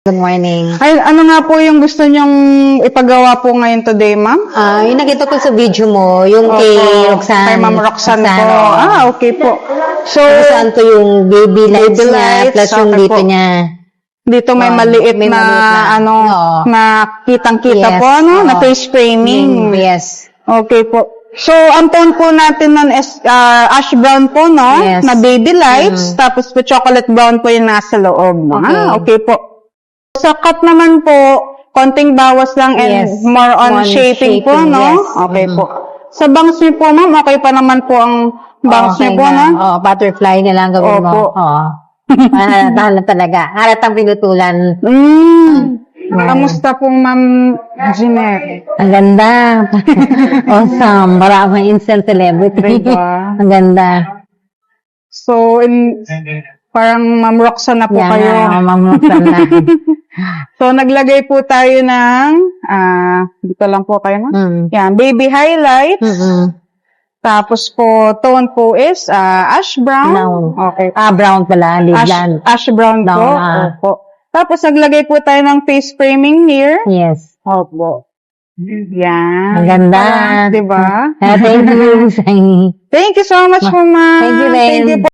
Good morning. Ay, ano nga po yung gusto nyong ipagawa po ngayon today, ma'am? Yung nakita ko sa video mo, yung kay Roxanne. Kay Ma'am Roxanne po. Okay po. So, Saan to yung baby lights baby niya, lights, plus yung okay dito po. niya. Dito may maliit may na, maliit na, oo. na kitang-kita Yes, po, ano? oo. Na face framing. Yes. Okay po. So, ang tone po natin nun is ash brown po, no? Yes. Na baby lights. Tapos po chocolate brown po yung nasa loob. Okay po. Sa cut naman po, konting bawas lang and Yes. more on More shaping po, shaping, no? yes. Okay po. Sa bangs niyo po, ma'am, okay pa naman po ang bangs niyo po, no? Butterfly na lang gawin mo. Opo. Halata talaga. Halatang pinutulan. Kamusta po, ma'am Jeanette? Ang ganda. Awesome. Maraming instant celebrity. Diba? Ang ganda. So, parang Ma'am Roxanne na po kayo. Mamuksan na. So, naglagay po tayo ng, dito lang po kayo, no? Yan, baby highlights. Tapos po, tone po is ash brown. Brown. Okay. Brown pala. Lidlan. Ash brown po. Brown, Opo. Tapos, naglagay po tayo ng face framing here. Yes. Opo. Yan. Ang ganda. Diba? Thank you. Thank you so much po, ma'am. Thank you, Len. Thank you po.